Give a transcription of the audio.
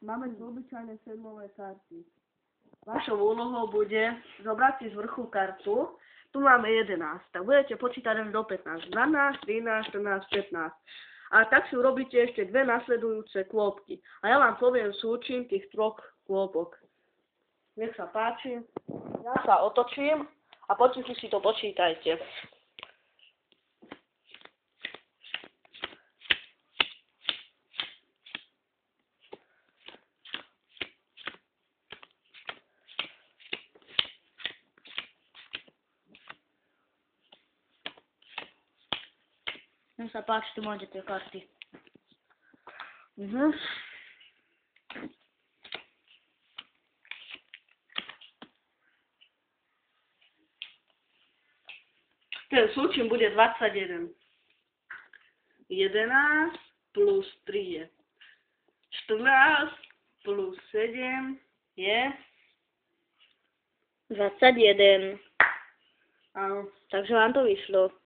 máme obyčajné sedmové karty. Vašou úlohou bude zobrať si z vrchu kartu. Tu máme 11, tak budete počítať až do 15. 12, 13, 14, 15. A tak si urobíte ešte dve nasledujúce kôpky. A ja vám poviem súčin tých troch kôpok. Nech sa páči. Ja sa otočím a potichu si to počítajte. Nech sa páči, tu máte tie karty. Ten súčin bude 21. 11 plus 3 je 14 plus 7 je 21. Áno. Takže vám to vyšlo.